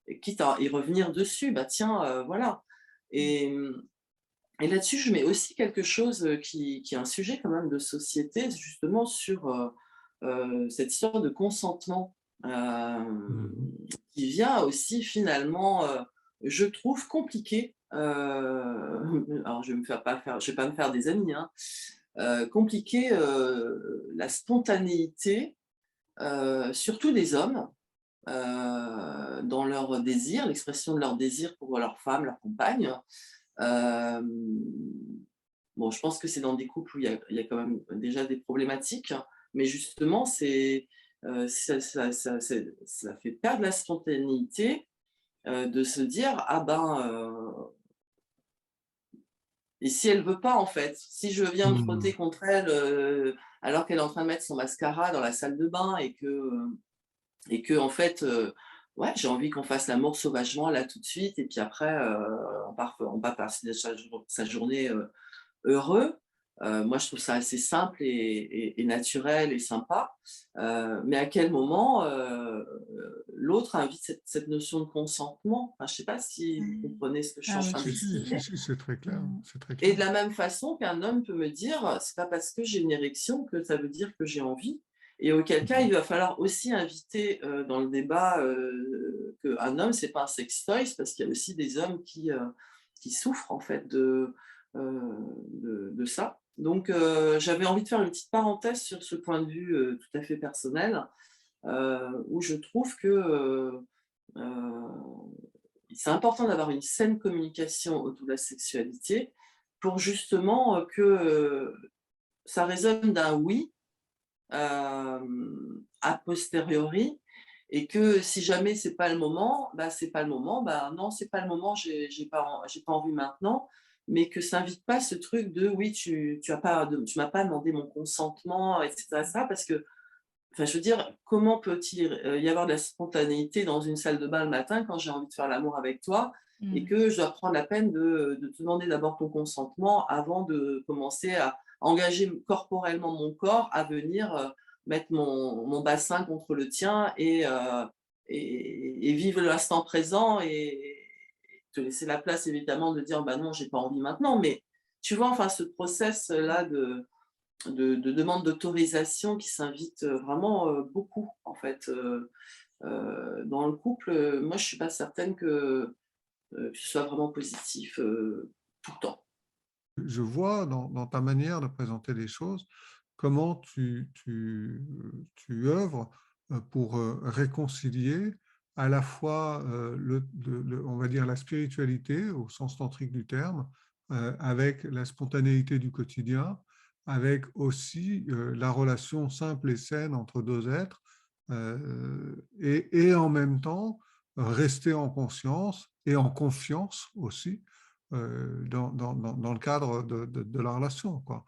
Et quitte à y revenir dessus, bah tiens, voilà. Et, et là-dessus, je mets aussi quelque chose qui est un sujet quand même de société, justement sur cette histoire de consentement. euh, qui vient aussi finalement, je trouve, compliqué. Alors, je vais pas me faire des amis, hein, compliquer la spontanéité, surtout des hommes, dans leur désir, l'expression de leur désir pour leur femme, leur compagne. Euh, bon, je pense que c'est dans des couples où il y a quand même déjà des problématiques, mais justement, ça fait perdre la spontanéité, de se dire, ah ben, et si elle veut pas, en fait, si je viens me frotter contre elle, alors qu'elle est en train de mettre son mascara dans la salle de bain et que en fait, ouais, j'ai envie qu'on fasse l'amour sauvagement là tout de suite et puis après, on part passer sa journée, heureux. Moi, je trouve ça assez simple et naturel et sympa. Mais à quel moment, l'autre invite cette notion de consentement? Enfin, je ne sais pas si vous comprenez ce que je suis
Ah
en
oui,
train
si, si.
d'expliquer.
C'est très clair,
Mm.
c'est très
Et
clair.
de la même façon qu'un homme peut me dire, c'est pas parce que j'ai une érection que ça veut dire que j'ai envie. Et auquel cas, il va falloir aussi inviter dans le débat qu'un homme, c'est pas un sextoy, parce qu'il y a aussi des hommes qui souffrent en fait de ça. Donc, j'avais envie de faire une petite parenthèse sur ce point de vue tout à fait personnel, où je trouve que c'est important d'avoir une saine communication autour de la sexualité pour justement que ça résonne d'un oui a posteriori et que si jamais c'est pas le moment, bah c'est pas le moment, bah non, c'est pas le moment, j'ai pas envie maintenant, mais que ça invite pas ce truc de oui, tu m'as pas demandé mon consentement, etc. Ça, parce que, enfin, je veux dire, comment peut-il y avoir de la spontanéité dans une salle de bain le matin quand j'ai envie de faire l'amour avec toi et
Mm.
que je dois prendre la peine de te demander d'abord ton consentement avant de commencer à engager corporellement mon corps à venir mettre mon bassin contre le tien et vivre l'instant présent et te laisser la place évidemment de dire bah non, j'ai pas envie maintenant. Mais tu vois, enfin, ce process-là de demande d'autorisation qui s'invite vraiment beaucoup, en fait, dans le couple. Moi, je suis pas certaine que ce soit vraiment positif tout le temps.
Je vois dans ta manière de présenter les choses comment tu œuvres pour réconcilier à la fois on va dire la spiritualité au sens tantrique du terme, avec la spontanéité du quotidien, avec aussi la relation simple et saine entre deux êtres, et en même temps rester en conscience et en confiance aussi dans le cadre de la relation, quoi.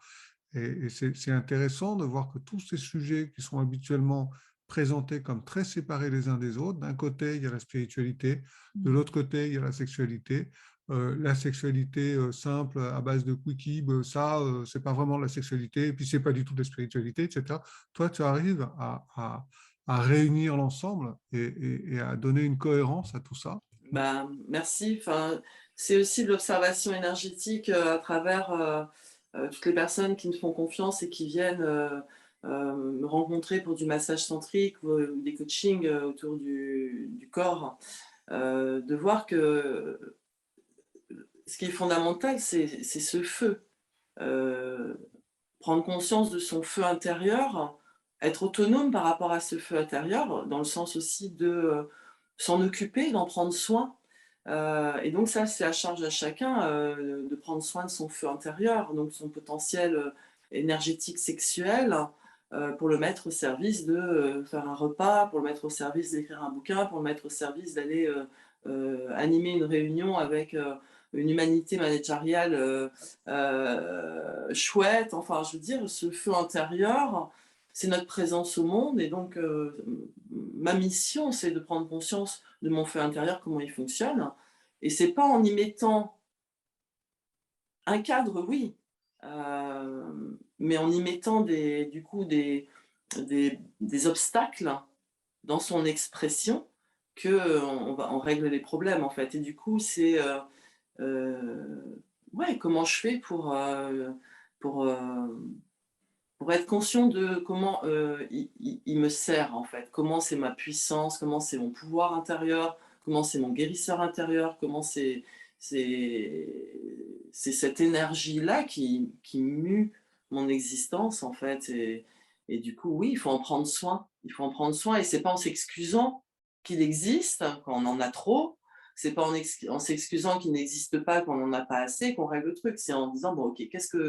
Et c'est intéressant de voir que tous ces sujets qui sont habituellement présentés comme très séparés les uns des autres, d'un côté, il y a la spiritualité, de l'autre côté, il y a la sexualité simple à base de quickie, ça, c'est pas vraiment la sexualité, et puis c'est pas du tout de la spiritualité, etc. Toi, tu arrives à réunir l'ensemble et à donner une cohérence à tout ça.
Bah, merci. Enfin, c'est aussi de l'observation énergétique à travers toutes les personnes qui me font confiance et qui viennent me rencontrer pour du massage tantrique ou des coachings autour du corps. De voir que ce qui est fondamental, c'est ce feu. Euh, Prendre conscience de son feu intérieur, être autonome par rapport à ce feu intérieur, dans le sens aussi de s'en occuper, d'en prendre soin. Et donc ça, c'est à charge à chacun de prendre soin de son feu intérieur, donc son potentiel énergétique sexuel, pour le mettre au service de faire un repas, pour le mettre au service d'écrire un bouquin, pour le mettre au service d'aller animer une réunion avec une humanité managériale chouette. Enfin, je veux dire, ce feu intérieur, c'est notre présence au monde. Et donc, ma mission, c'est de prendre conscience de mon feu intérieur, comment il fonctionne. Et c'est pas en y mettant un cadre, oui, mais en y mettant du coup des obstacles dans son expression que on règle les problèmes en fait. Et du coup, c'est ouais, comment je fais pour, pour être conscient de comment il me sert en fait, comment c'est ma puissance, comment c'est mon pouvoir intérieur, comment c'est mon guérisseur intérieur, comment c'est cette énergie-là qui mue mon existence en fait. Et du coup, oui, il faut en prendre soin. Il faut en prendre soin et c'est pas en s'excusant qu'il existe quand on en a trop. C'est pas en s'excusant qu'il n'existe pas, qu'on n'en a pas assez, qu'on règle le truc. C'est en disant, bon, ok,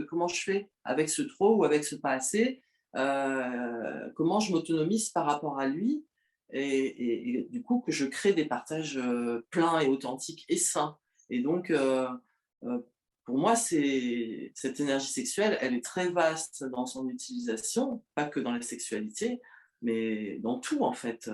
comment je fais avec ce trop ou avec ce pas assez. Comment je m'autonomise par rapport à lui et du coup que je crée des partages pleins et authentiques et sains. Et donc, euh, pour moi, cette énergie sexuelle, elle est très vaste dans son utilisation, pas que dans la sexualité, mais dans tout en fait.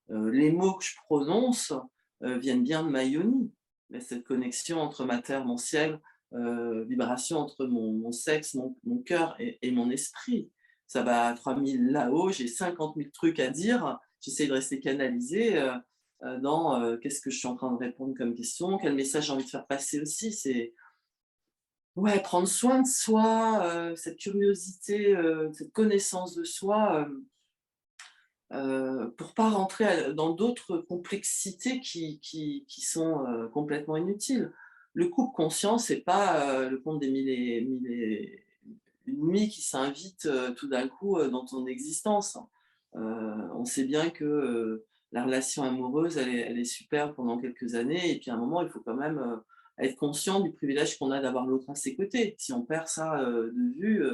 Les mots que je prononce viennent bien de ma yoni. Mais cette connexion entre ma terre, mon ciel, vibration entre mon sexe, mon cœur et mon esprit. Ça va à 3000 là-haut, j'ai 50 000 trucs à dire, j'essaie de rester canalisée dans qu'est-ce que je suis en train de répondre comme question, quel message j'ai envie de faire passer aussi. C'est ouais, prendre soin de soi, cette curiosité, cette connaissance de soi, pour pas rentrer dans d'autres complexités qui sont complètement inutiles. Le couple conscient, c'est pas le conte des mille et une nuits qui s'invite tout d'un coup dans ton existence. On sait bien que la relation amoureuse, elle est super pendant quelques années, et puis à un moment, il faut quand même être conscient du privilège qu'on a d'avoir l'autre à ses côtés. Si on perd ça de vue,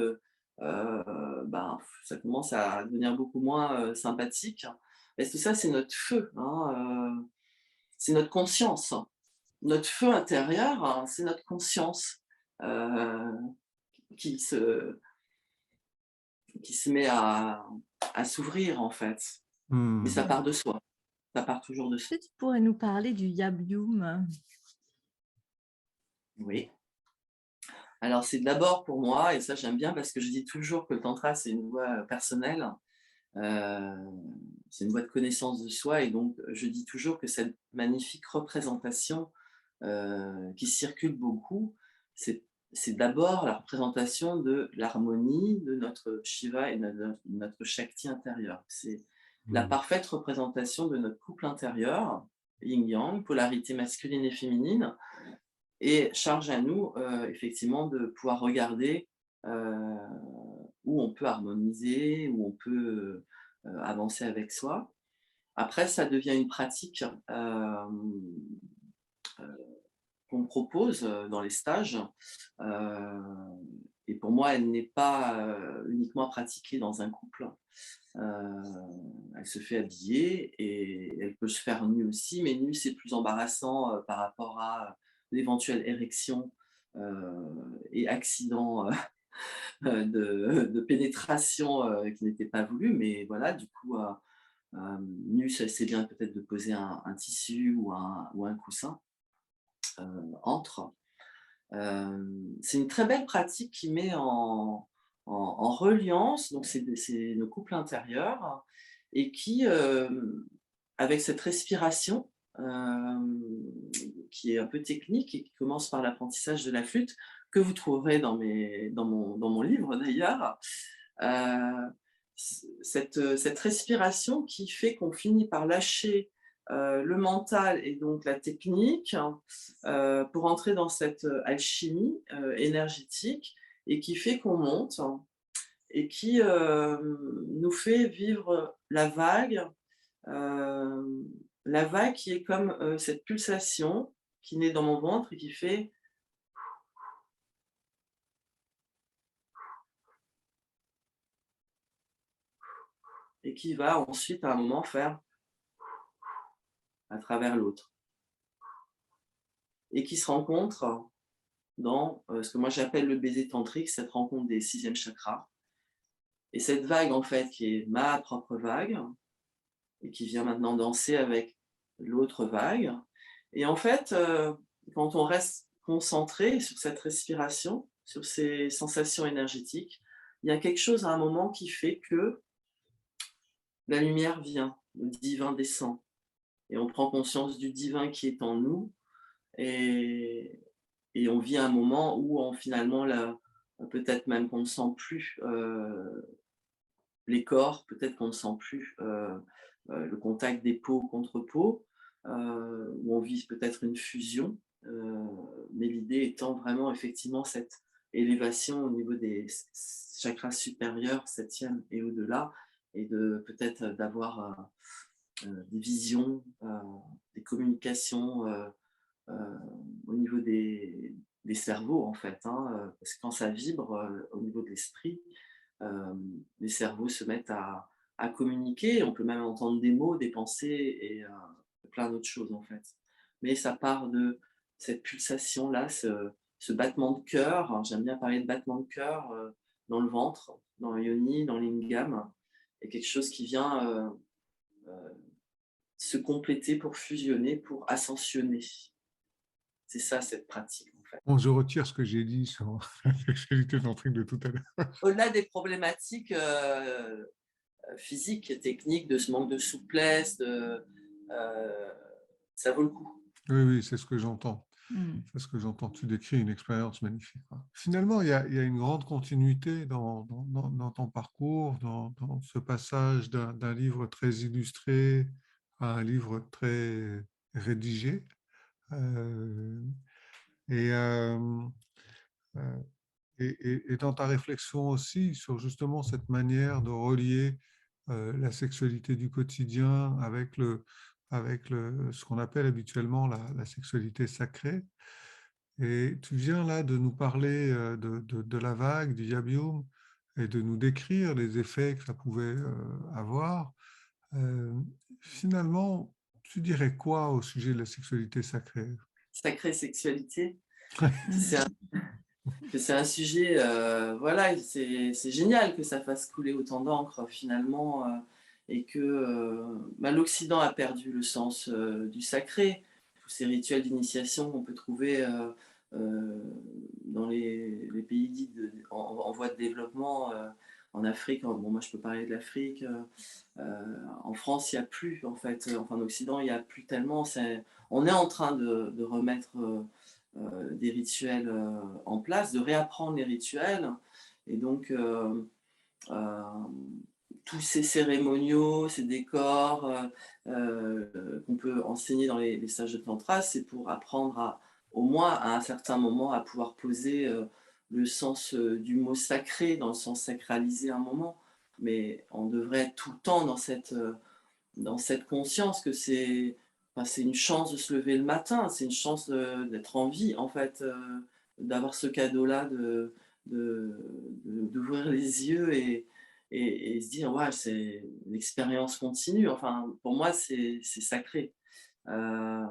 ben, ça commence à devenir beaucoup moins sympathique. Et tout ça, c'est notre feu, hein, c'est notre conscience. Notre feu intérieur, hein, c'est notre conscience euh, qui se, qui se met à s'ouvrir, en fait. Mais ça part de soi. Ça part toujours de soi.
Est-ce que tu pourrais nous parler du Yabium?
Oui. Alors, c'est d'abord pour moi, et ça j'aime bien parce que je dis toujours que le tantra, c'est une voie personnelle, euh, c'est une voie de connaissance de soi, et donc je dis toujours que cette magnifique représentation qui circule beaucoup, c'est d'abord la représentation de l'harmonie de notre Shiva et de notre Shakti intérieur. C'est la parfaite représentation de notre couple intérieur, yin-yang, polarité masculine et féminine, et charge à nous, effectivement, de pouvoir regarder où on peut harmoniser, où on peut avancer avec soi. Après, ça devient une pratique qu'on propose dans les stages. Euh, et pour moi, elle n'est pas uniquement pratiquée dans un couple. Euh, Elle se fait habiller et elle peut se faire nue aussi, mais nue, c'est plus embarrassant par rapport à l'éventuelle érection et accident de pénétration qui n'était pas voulu. Mais voilà, du coup, nue, c'est bien peut-être de poser un tissu ou un coussin entre. C'est une très belle pratique qui met en reliance, donc c'est nos couples intérieurs, et qui, avec cette respiration, qui est un peu technique et qui commence par l'apprentissage de la flûte, que vous trouverez dans mon livre d'ailleurs, euh, cette respiration qui fait qu'on finit par lâcher le mental et donc la technique pour entrer dans cette alchimie énergétique, et qui fait qu'on monte et qui nous fait vivre euh, la vague qui est comme cette pulsation qui naît dans mon ventre et qui fait et qui va ensuite à un moment faire à travers l'autre et qui se rencontre dans ce que moi j'appelle le baiser tantrique, cette rencontre des 6e chakras. Et cette vague, en fait, qui est ma propre vague, et qui vient maintenant danser avec l'autre vague. Et en fait, quand on reste concentré sur cette respiration, sur ces sensations énergétiques, il y a quelque chose à un moment qui fait que la lumière vient, le divin descend, et on prend conscience du divin qui est en nous, et on vit un moment où finalement peut-être même qu'on ne sent plus les corps, peut-être qu'on ne sent plus le contact des peaux contre peau, où on vise peut-être une fusion, mais l'idée étant vraiment effectivement cette élévation au niveau des chakras supérieurs, septième et au-delà, et de peut-être d'avoir des visions, des communications au niveau des cerveaux en fait, hein, parce que quand ça vibre au niveau de l'esprit, les cerveaux se mettent à communiquer. On peut même entendre des mots, des pensées et plein d'autres choses en fait. Mais ça part de cette pulsation-là, ce battement de cœur. Alors, j'aime bien parler de battement de cœur dans le ventre, dans le yoni, dans l'ingam, et quelque chose qui vient se compléter pour fusionner, pour ascensionner. C'est ça cette pratique en fait.
Bon, je retire ce que j'ai dit sur la sexualité tantrique de tout à l'heure.
Au-delà des problématiques physiques et techniques, de ce manque de souplesse, euh, ça vaut le coup.
Oui, oui, c'est ce que j'entends.
Mm.
C'est ce que j'entends. Tu décris une expérience magnifique, quoi. Finalement, il y a une grande continuité dans ton parcours, dans ce passage d'un livre très illustré à un livre très rédigé. Euh, et, euh, euh, et dans ta réflexion aussi sur justement cette manière de relier la sexualité du quotidien avec ce qu'on appelle habituellement la sexualité sacrée. Et tu viens là de nous parler de la vague, du yabium, et de nous décrire les effets que ça pouvait avoir. Euh, Finalement, tu dirais quoi au sujet de la sexualité sacrée?
Sacrée sexualité,
Mm.
c'est un sujet, voilà, c'est génial que ça fasse couler autant d'encre finalement, et que bah, l'Occident a perdu le sens du sacré. Tous ces rituels d'initiation qu'on peut trouver euh, dans les pays dits en voie de développement, en Afrique, bon, moi je peux parler de l'Afrique, en France il n'y a plus en fait, enfin en Occident il n'y a plus tellement, on est en train de remettre des rituels en place, de réapprendre les rituels. Et donc, euh, tous ces cérémoniaux, ces décors qu'on peut enseigner dans les stages de tantra, c'est pour apprendre au moins à un certain moment à pouvoir poser le sens du mot sacré, dans le sens sacralisé un moment. Mais on devrait être tout le temps dans cette conscience que c'est une chance de se lever le matin, c'est une chance d'être en vie, en fait, d'avoir ce cadeau-là, d'ouvrir les yeux et se dire, ouais, c'est l'expérience continue. Enfin, pour moi, c'est sacré. Euh,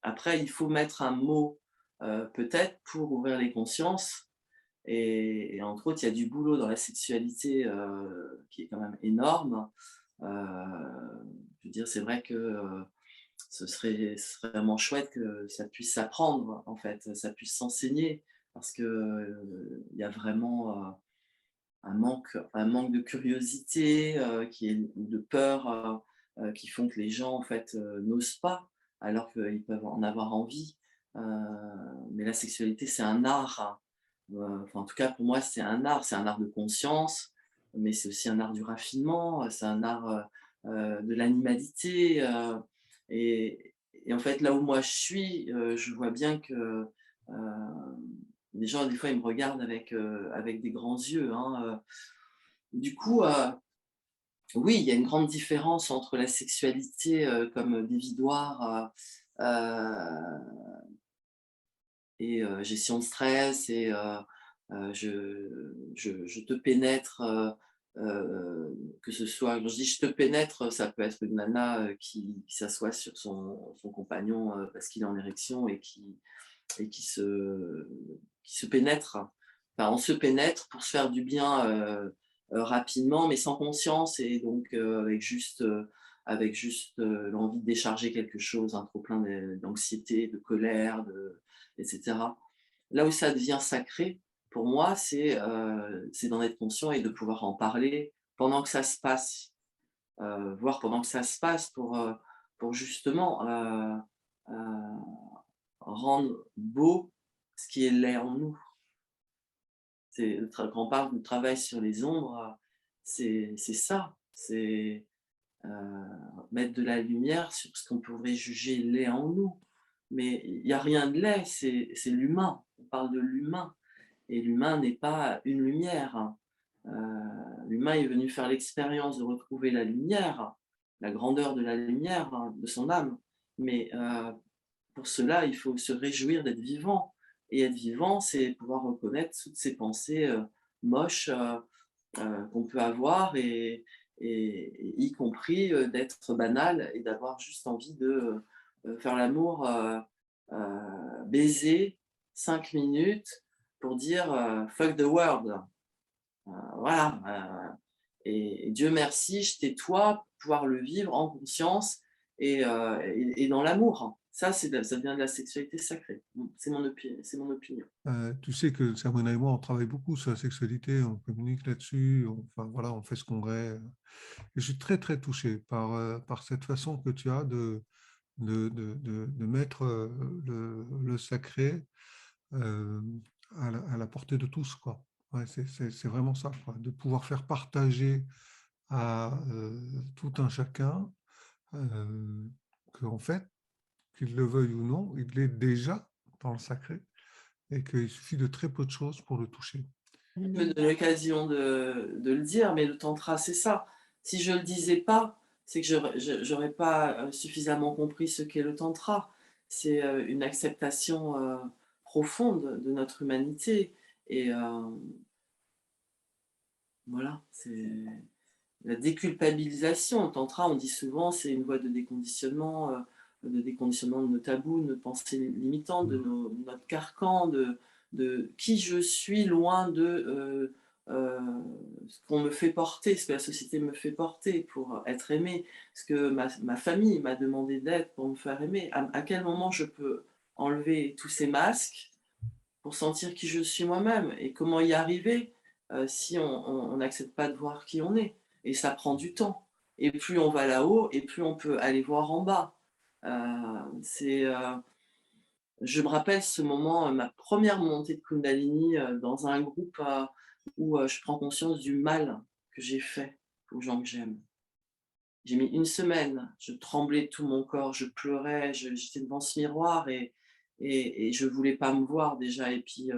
Après, il faut mettre un mot, peut-être, pour ouvrir les consciences. Et entre autres, il y a du boulot dans la sexualité qui est quand même énorme. Je veux dire, c'est vrai que ce serait vraiment chouette que ça puisse s'apprendre, en fait, ça puisse s'enseigner, parce que il y a vraiment un manque de curiosité, qui est, ou de peur, qui font que les gens, en fait, n'osent pas, alors qu'ils peuvent en avoir envie. Euh, mais la sexualité, c'est un art, hein. Enfin, en tout cas, pour moi, c'est un art de conscience, mais c'est aussi un art du raffinement, c'est un art de l'animalité. Et en fait, là où moi je suis, je vois bien que les gens, des fois, ils me regardent avec des grands yeux, hein. Du coup, oui, il y a une grande différence entre la sexualité comme dévidoir et gestion de stress et je te pénètre, que ce soit, quand je dis je te pénètre, ça peut être une nana qui s'assoit sur son compagnon parce qu'il est en érection et qui se pénètre. Enfin, on se pénètre pour se faire du bien rapidement, mais sans conscience, et donc avec juste l'envie de décharger quelque chose, un trop plein d'anxiété, de colère, etc. Là où ça devient sacré, pour moi, c'est d'en être conscient et de pouvoir en parler pendant que ça se passe, voire pendant que ça se passe pour justement euh, rendre beau ce qui est laid en nous. Quand on parle de travail sur les ombres, c'est ça, c'est mettre de la lumière sur ce qu'on pourrait juger laid en nous. Mais il n'y a rien de laid, c'est l'humain. On parle de l'humain. Et l'humain n'est pas une lumière, hein. L'humain est venu faire l'expérience de retrouver la lumière, la grandeur de la lumière, hein, de son âme. Mais pour cela, il faut se réjouir d'être vivant. Et être vivant, c'est pouvoir reconnaître toutes ces pensées moches qu'on peut avoir, et y compris d'être banal et d'avoir juste envie de faire l'amour, baiser 5 minutes pour dire fuck the world. Voilà. Et Dieu merci, je t'ai-toi pour pouvoir le vivre en conscience et dans l'amour. Ça vient de la sexualité sacrée. C'est mon opinion.
Tu sais que Sermona et moi, on travaille beaucoup sur la sexualité, on communique là-dessus, enfin voilà, on fait ce congrès. Et je suis très très touché par cette façon que tu as de mettre le sacré euh, à la portée de tous, quoi. Ouais, c'est vraiment ça, quoi, de pouvoir faire partager à tout un chacun qu'en fait, qu'il le veuille ou non, il est déjà dans le sacré et qu'il suffit de très peu de choses pour le toucher.
Je me donne l'occasion de le dire, mais le tantra, c'est ça. Si je ne le disais pas, c'est que je n'aurais pas suffisamment compris ce qu'est le tantra. C'est une acceptation profonde de notre humanité. Et voilà, c'est la déculpabilisation. Le tantra, on dit souvent, c'est une voie de déconditionnement de nos tabous, de nos pensées limitantes, de notre carcan, de qui je suis loin de ce qu'on me fait porter, ce que la société me fait porter pour être aimé, ce que ma famille m'a demandé d'être pour me faire aimer. À quel moment je peux enlever tous ces masques pour sentir qui je suis moi-même, et comment y arriver si on n'accepte pas de voir qui on est. Et ça prend du temps. Et plus on va là-haut, et plus on peut aller voir en bas. Je me rappelle ce moment, ma première montée de Kundalini dans un groupe où je prends conscience du mal que j'ai fait aux gens que j'aime. J'ai mis 1 semaine, je tremblais de tout mon corps, je pleurais, j'étais devant ce miroir et je voulais pas me voir déjà. Et puis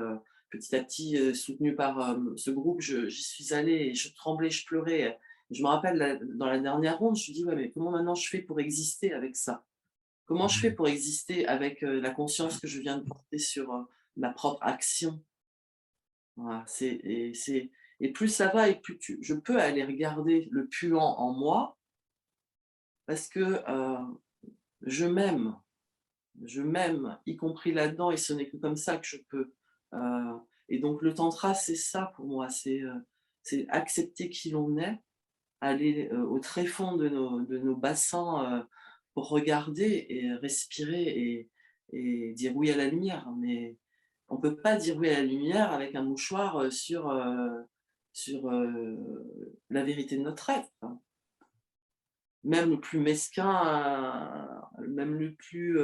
petit à petit, soutenue par ce groupe, j'y suis allée et je tremblais, je pleurais. Je me rappelle dans la dernière ronde, je me dis ouais, mais comment maintenant je fais pour exister avec ça? Comment je fais pour exister avec la conscience que je viens de porter sur ma propre action? Voilà, et plus ça va, et plus je peux aller regarder le puant en moi, parce que je m'aime, y compris là-dedans, et ce n'est que comme ça que je peux. Heu et donc le tantra, c'est ça pour moi, c'est accepter qui l'on est, aller au tréfonds de nos bassins pour regarder et respirer et dire oui à la lumière. Mais on ne peut pas dire oui à la lumière avec un mouchoir sur la vérité de notre être, hein. Même le plus mesquin, même le plus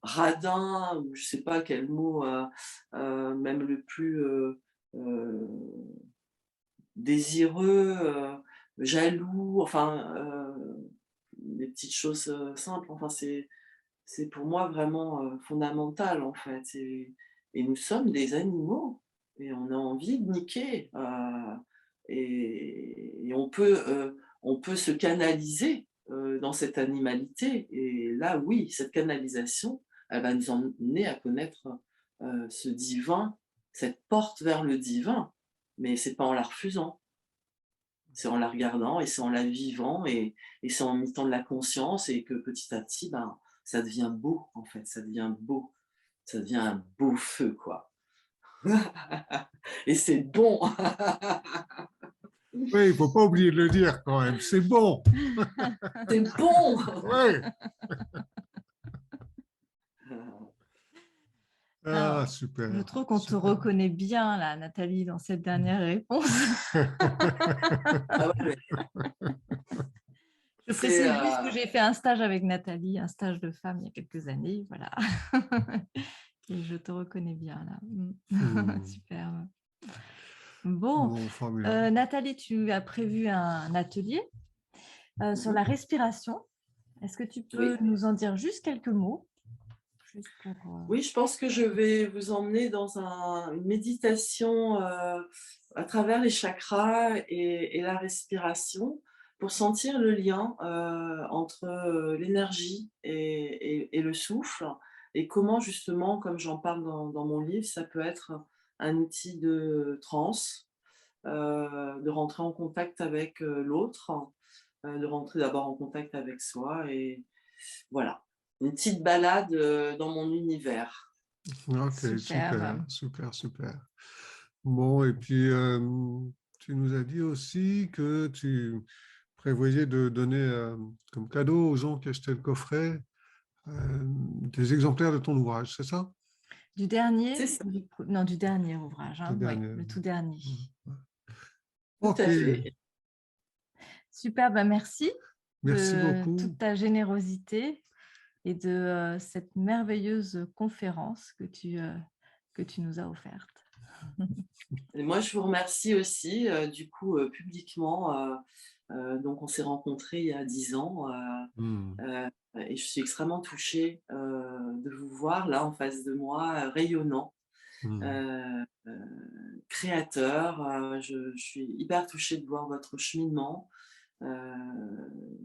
radin, ou je sais pas quel mot, même le plus heu, désireux, jaloux, enfin des petites choses simples, enfin c'est pour moi vraiment fondamental en fait. Et nous sommes des animaux et on a envie de niquer, et on peut se canaliser dans cette animalité, et là oui, cette canalisation, elle va nous emmener à connaître ce divin, cette porte vers le divin, mais c'est pas en la refusant, c'est en la regardant, et c'est en la vivant, et c'est en mettant de la conscience, et que petit à petit, ben, ça devient beau en fait, ça devient beau. Ça devient un beau feu, quoi. Et c'est bon.
Oui, il ne faut pas oublier de le dire quand même, c'est bon.
C'est bon.
Ouais.
Alors,
Ah, super.
je trouve qu'on te
Super.
reconnaît bien, là, Nathalie, dans cette dernière réponse.
Ah ouais,
Je
c'est
précise juste que j'ai fait un stage avec Nathalie, un stage de femme il y a quelques années, voilà. Et je te reconnais bien là.
Hmm.
Superbe. Bon,
Bon, formidable.
Nathalie, tu as prévu un atelier sur la respiration. Est-ce que tu peux
Oui.
nous en dire juste quelques mots? Juste pour,
Oui, je pense que je vais vous emmener dans une méditation à travers les chakras et la respiration pour sentir le lien entre l'énergie et le souffle et comment justement, comme j'en parle dans mon livre, ça peut être un outil de transe, de rentrer en contact avec l'autre, de rentrer d'abord en contact avec soi et voilà, une petite balade dans mon univers.
Ok, super,
superbe.
super, super. Bon, et puis tu nous as dit aussi que tu prévoyais de donner comme cadeau aux gens qui achetaient le coffret des exemplaires de ton ouvrage, c'est ça?
Du dernier,
C'est ça,
non, du dernier ouvrage,
Le
hein, ouais,
dernier.
le tout dernier.
tout
Ok,
à fait.
Super, bah merci
merci
de
beaucoup.
toute ta générosité et de cette merveilleuse conférence que tu nous as offerte.
Et moi, je vous remercie aussi, du coup, publiquement. Donc, on s'est rencontrés il y a 10 ans
Hmm,
et je suis extrêmement touchée de vous voir là en face de moi, rayonnant,
hmm.
créateur. Je suis hyper touchée de voir votre cheminement. Euh,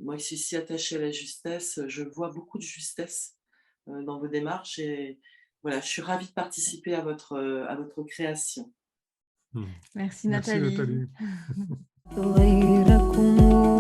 Moi qui suis si attachée à la justesse, je vois beaucoup de justesse dans vos démarches et voilà, je suis ravie de participer à votre création.
Hmm.
Merci
Merci
Nathalie.
Nathalie.
غيركم